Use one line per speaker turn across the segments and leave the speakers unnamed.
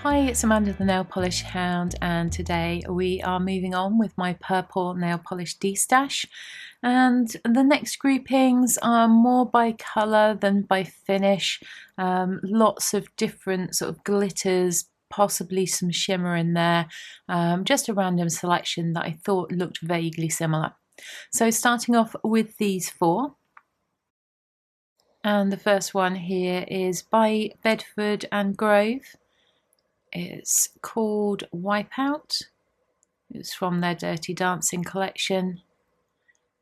Hi, it's Amanda the Nail Polish Hound, and today we are moving on with my purple nail polish destash. And the next groupings are more by colour than by finish. Lots of different sort of glitters, possibly some shimmer in there. Just a random selection that I thought looked vaguely similar. So starting off with these four. And the first one here is by Bedford and Grove. It's called Wipeout. It's from their Dirty Dancing collection.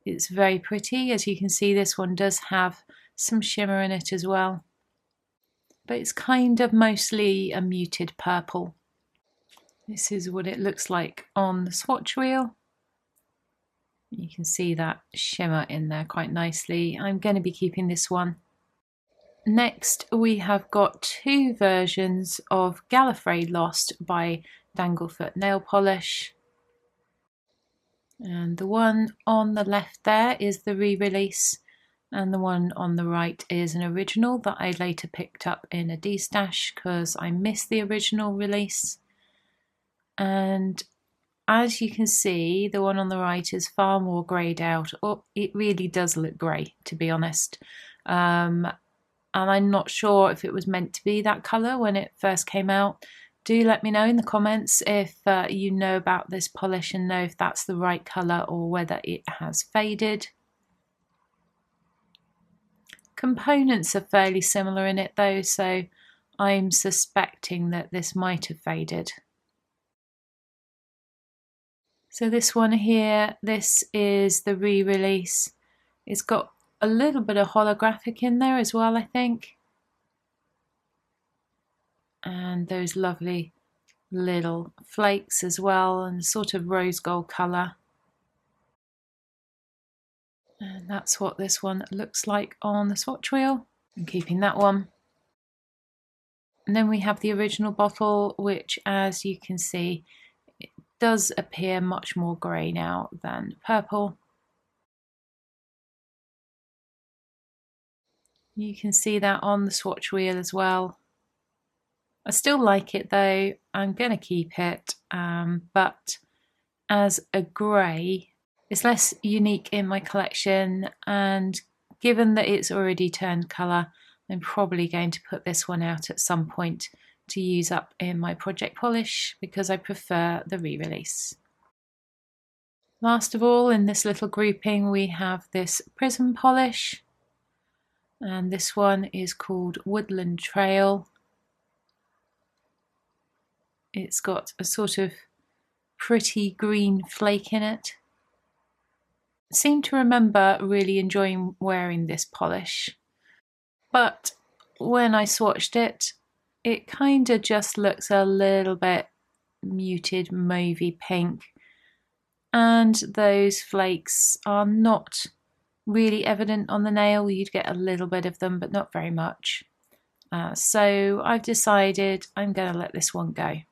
It's very pretty. As you can see, this one does have some shimmer in it as well. But it's kind of mostly a muted purple. This is what it looks like on the swatch wheel. You can see that shimmer in there quite nicely. I'm going to be keeping this one. Next, we have got two versions of Gallifrey Lost by Danglefoot Nail Polish. And the one on the left there is the re-release, and the one on the right is an original that I later picked up in a destash because I missed the original release. And as you can see, the one on the right is far more greyed out. Oh, it really does look grey, to be honest. And I'm not sure if it was meant to be that colour when it first came out. Do let me know in the comments if you know about this polish and know if that's the right colour or whether it has faded. Components are fairly similar in it though, so I'm suspecting that this might have faded. So this one here, this is the re-release. It's got a little bit of holographic in there as well, I think. And those lovely little flakes as well, and sort of rose gold colour. And that's what this one looks like on the swatch wheel. I'm keeping that one. And then we have the original bottle, which, as you can see, it does appear much more grey now than purple. You can see that on the swatch wheel as well. I still like it though, I'm going to keep it, but as a grey, it's less unique in my collection, and given that it's already turned colour, I'm probably going to put this one out at some point to use up in my project polish because I prefer the re-release. Last of all, in this little grouping, we have this prism polish. And this one is called Woodland Trail. It's got a sort of pretty green flake in it. I seem to remember really enjoying wearing this polish, but when I swatched it, it kind of just looks a little bit muted mauvey pink, and those flakes are not really evident on the nail. You'd get a little bit of them, but not very much. So I've decided I'm going to let this one go.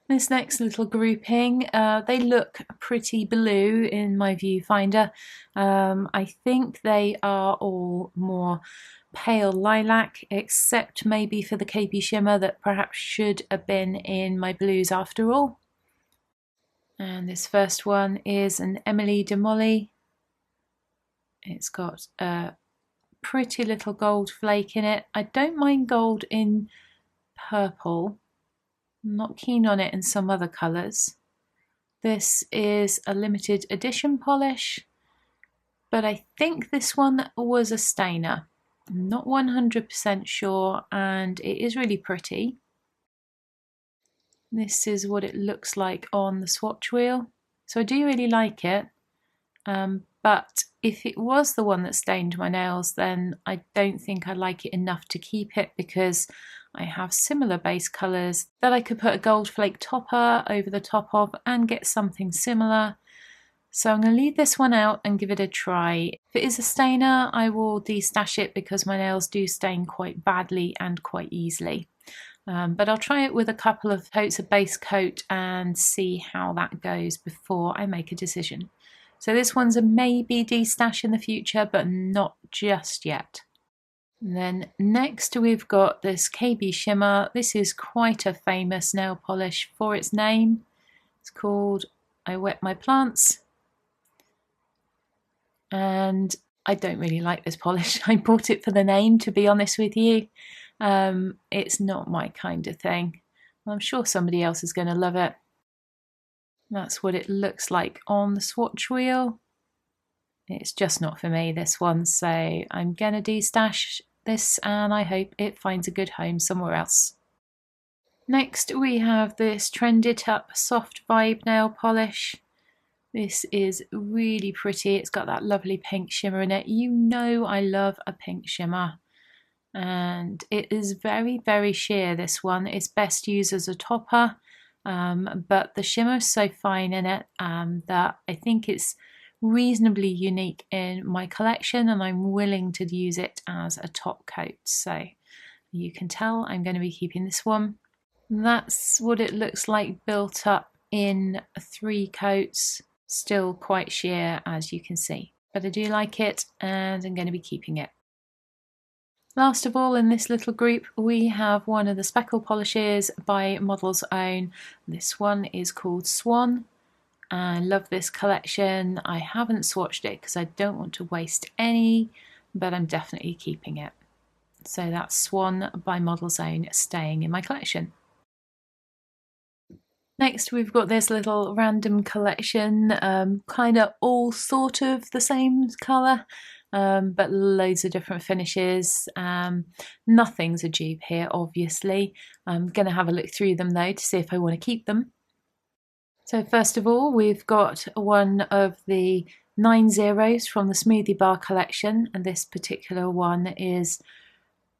This next little grouping, they look pretty blue in my viewfinder. I think they are all more pale lilac, except maybe for the KP shimmer that perhaps should have been in my blues after all. And this first one is an Emily de Molly. It's got a pretty little gold flake in it. I don't mind gold in purple. I'm not keen on it in some other colours. This is a limited edition polish, but I think this one was a stainer. I'm not 100% sure, and it is really pretty. This is what it looks like on the swatch wheel. So I do really like it. But if it was the one that stained my nails, then I don't think I like it enough to keep it because I have similar base colours that I could put a gold flake topper over the top of and get something similar. So I'm going to leave this one out and give it a try. If it is a stainer, I will destash it because my nails do stain quite badly and quite easily. But I'll try it with a couple of coats of base coat and see how that goes before I make a decision. So this one's a maybe destash in the future, but not just yet. And then next we've got this KB Shimmer. This is quite a famous nail polish for its name. It's called I Wet My Plants. And I don't really like this polish. I bought it for the name, to be honest with you. It's not my kind of thing. I'm sure somebody else is going to love it. That's what it looks like on the swatch wheel. It's just not for me, this one, so I'm going to destash this and I hope it finds a good home somewhere else. Next we have this Trend It Up Soft Vibe nail polish. This is really pretty. It's got that lovely pink shimmer in it. You know I love a pink shimmer. And it is very, very sheer, this one. It's best used as a topper, but the shimmer is so fine in it that I think it's reasonably unique in my collection, and I'm willing to use it as a top coat. So you can tell I'm going to be keeping this one. That's what it looks like built up in 3 coats. Still quite sheer, as you can see, but I do like it and I'm going to be keeping it. Last of all in this little group we have one of the speckle polishes by Model's Own. This one is called Swan. I love this collection. I haven't swatched it because I don't want to waste any, but I'm definitely keeping it. So that's Swan by Model's Own staying in my collection. Next we've got this little random collection, kind of all sort of the same colour. But loads of different finishes. Nothing's a dupe here, obviously. I'm going to have a look through them though to see if I want to keep them. So first of all, we've got one of the 9 zeros from the Smoothie Bar collection, and this particular one is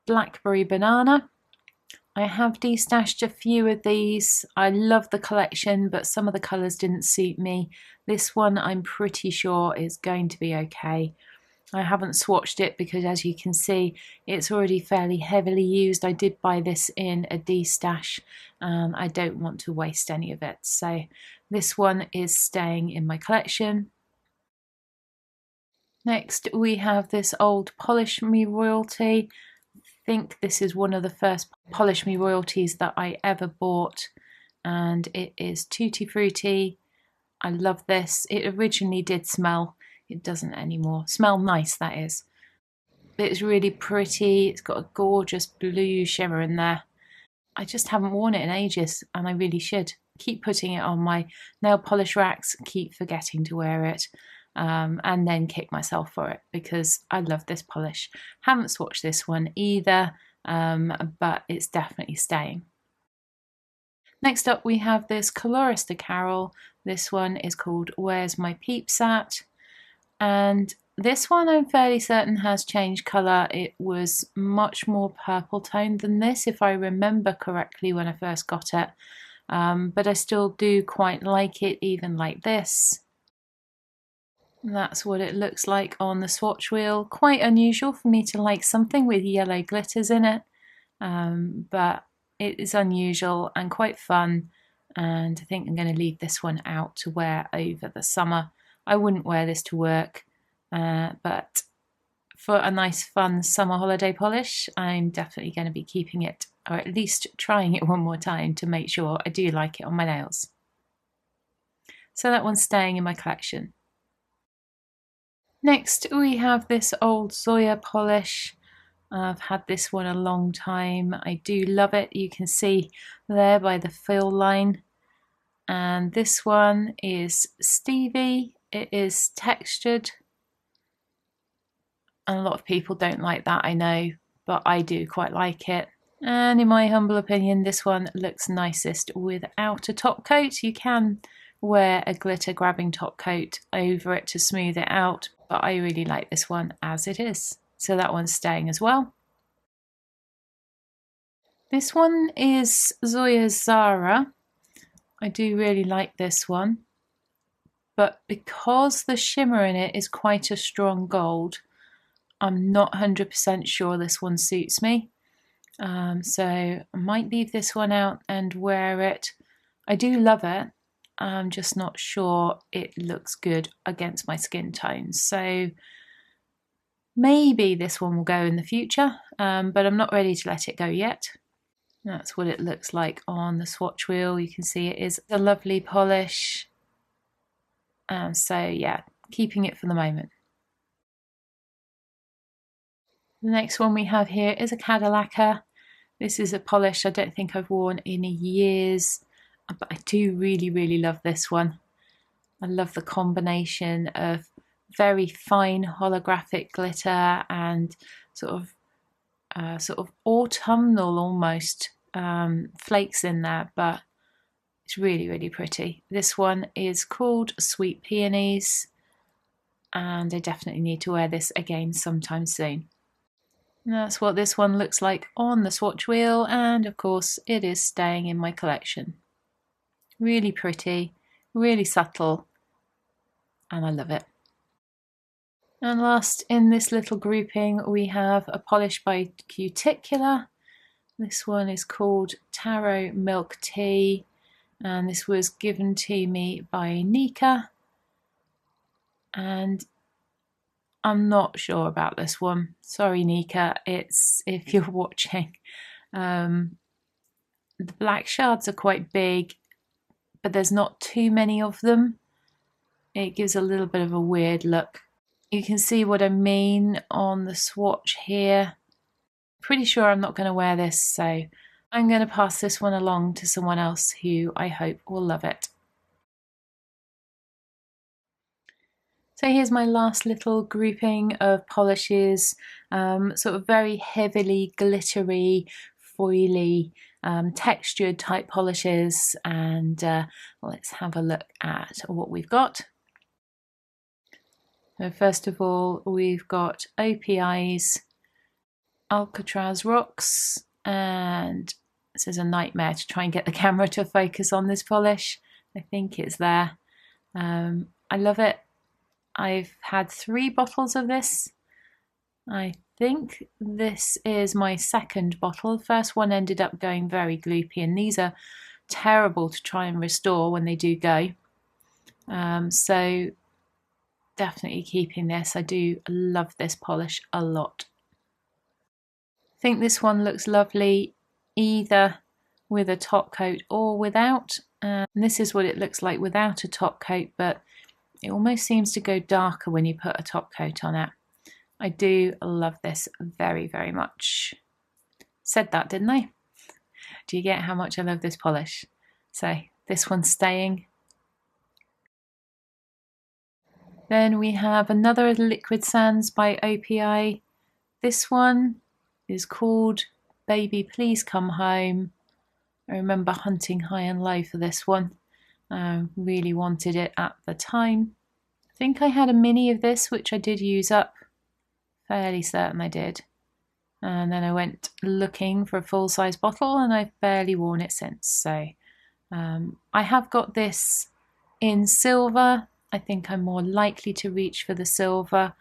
Blackberry Banana. I have destashed a few of these. I love the collection, but some of the colours didn't suit me. This one I'm pretty sure is going to be okay. I haven't swatched it because, as you can see, it's already fairly heavily used. I did buy this in a destash and I don't want to waste any of it. So this one is staying in my collection. Next we have this old Polish Me Royalty. I think this is one of the first Polish Me Royalties that I ever bought, and it is Tutti Frutti. I love this. It originally did smell. It doesn't anymore. Smell nice, that is. It's really pretty. It's got a gorgeous blue shimmer in there. I just haven't worn it in ages and I really should. Keep putting it on my nail polish racks, keep forgetting to wear it, and then kick myself for it because I love this polish. Haven't swatched this one either, but it's definitely staying. Next up we have this Colorista Carol. This one is called Where's My Peeps At? And this one I'm fairly certain has changed colour. It was much more purple toned than this, if I remember correctly when I first got it. But I still do quite like it, even like this. And that's what it looks like on the swatch wheel. Quite unusual for me to like something with yellow glitters in it, but it is unusual and quite fun. And I think I'm going to leave this one out to wear over the summer. I wouldn't wear this to work, but for a nice fun summer holiday polish, I'm definitely going to be keeping it, or at least trying it one more time to make sure I do like it on my nails. So that one's staying in my collection. Next we have this old Zoya polish. I've had this one a long time. I do love it. You can see there by the fill line. And this one is Stevie. It is textured, and a lot of people don't like that, I know, but I do quite like it. And in my humble opinion, this one looks nicest without a top coat. You can wear a glitter grabbing top coat over it to smooth it out, but I really like this one as it is. So that one's staying as well. This one is Zoya's Zara. I do really like this one, but because the shimmer in it is quite a strong gold, I'm not 100% sure this one suits me. So I might leave this one out and wear it. I do love it. I'm just not sure it looks good against my skin tone. So Maybe this one will go in the future, but I'm not ready to let it go yet. That's what it looks like on the swatch wheel. You can see it is a lovely polish. So yeah, keeping it for the moment. The next one we have here is a Cadillacer. This is a polish I don't think I've worn in years, but I do really love this one. I love the combination of very fine holographic glitter and sort of autumnal almost flakes in there, but it's really pretty. This one is called Sweet Peonies, and I definitely need to wear this again sometime soon. And that's what this one looks like on the swatch wheel, and of course it is staying in my collection. Really pretty, really subtle, and I love it. And last in this little grouping we have a polish by Cuticular. This one is called Taro Milk Tea, and this was given to me by Nika, and I'm not sure about this one. Sorry, Nika, it's if you're watching. The black shards are quite big, but there's not too many of them. It gives a little bit of a weird look. You can see what I mean on the swatch here. Pretty sure I'm not going to wear this, so I'm going to pass this one along to someone else who I hope will love it. So here's my last little grouping of polishes, sort of very heavily glittery, foily, textured type polishes, and let's have a look at what we've got. So first of all, we've got OPI's Alcatraz Rocks, and this is a nightmare to try and get the camera to focus on this polish. I think it's there. I love it. I've had 3 bottles of this. I think this is my second bottle. The first one ended up going very gloopy, and these are terrible to try and restore when they do go. So definitely keeping this. I do love this polish a lot. I think this one looks lovely either with a top coat or without. And this is what it looks like without a top coat, but it almost seems to go darker when you put a top coat on it. I do love this very much. Said that, didn't I? Do you get how much I love this polish? So this one's staying. Then we have another Liquid Sands by OPI. This one is called Baby Please Come Home. I remember hunting high and low for this one. Really wanted it at the time. I think I had a mini of this, which I did use up. Fairly certain I did. And then I went looking for a full-size bottle, and I've barely worn it since. So I have got this in silver. I think I'm more likely to reach for the silver,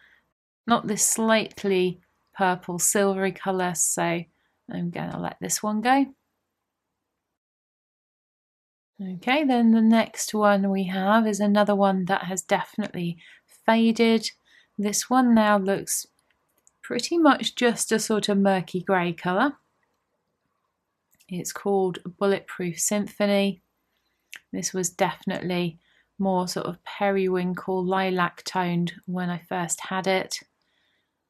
not this slightly purple silvery colour, so I'm going to let this one go. Okay, then the next one we have is another one that has definitely faded. This one now looks pretty much just a sort of murky grey colour. It's called Bulletproof Symphony. This was definitely more sort of periwinkle lilac toned when I first had it.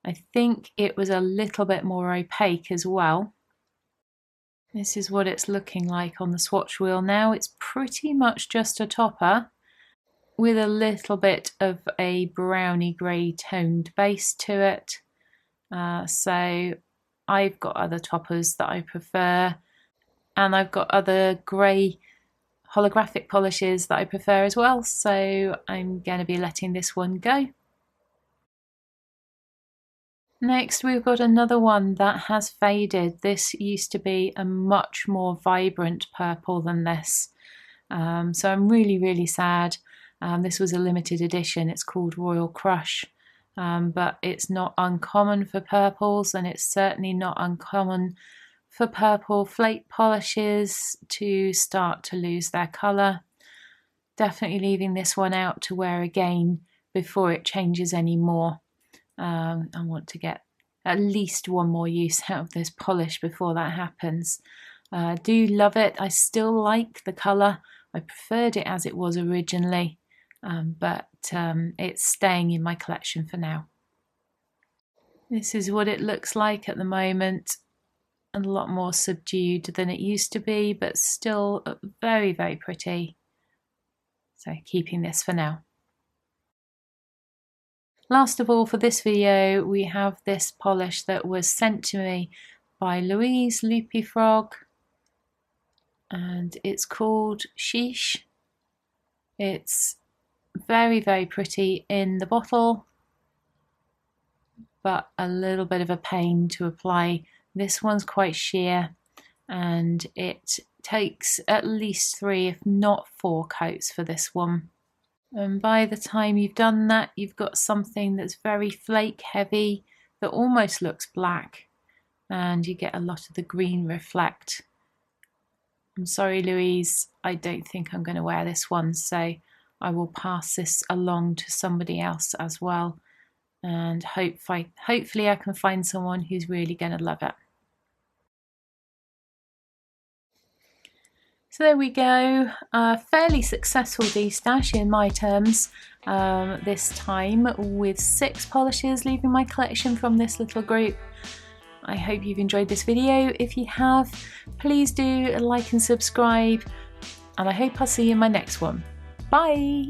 I think it was a little bit more opaque as well. This is what it's looking like on the swatch wheel now. It's pretty much just a topper with a little bit of a browny grey toned base to it. So I've got other toppers that I prefer, and I've got other grey holographic polishes that I prefer as well, so I'm going to be letting this one go. Next we've got another one that has faded. This used to be a much more vibrant purple than this, so I'm really sad. This was a limited edition. It's called Royal Crush, but it's not uncommon for purples, and it's certainly not uncommon for purple flake polishes to start to lose their colour. Definitely leaving this one out to wear again before it changes any more. I want to get at least one more use out of this polish before that happens. I do love it. I still like the colour. I preferred it as it was originally, but it's staying in my collection for now. This is what it looks like at the moment. A lot more subdued than it used to be, but still very, very pretty. So keeping this for now. Last of all, for this video, we have this polish that was sent to me by Louise Loopy Frog, and it's called Sheesh. It's very, very pretty in the bottle, but a little bit of a pain to apply. This one's quite sheer, and it takes at least 3, if not 4 coats for this one. And by the time you've done that, you've got something that's very flake heavy, that almost looks black, and you get a lot of the green reflect. I'm sorry, Louise, I don't think I'm going to wear this one, so I will pass this along to somebody else as well, and hopefully I can find someone who's really going to love it. So there we go, a fairly successful destash in my terms, this time with 6 polishes leaving my collection from this little group. I hope you've enjoyed this video. If you have, please do like and subscribe, and I hope I'll see you in my next one. Bye!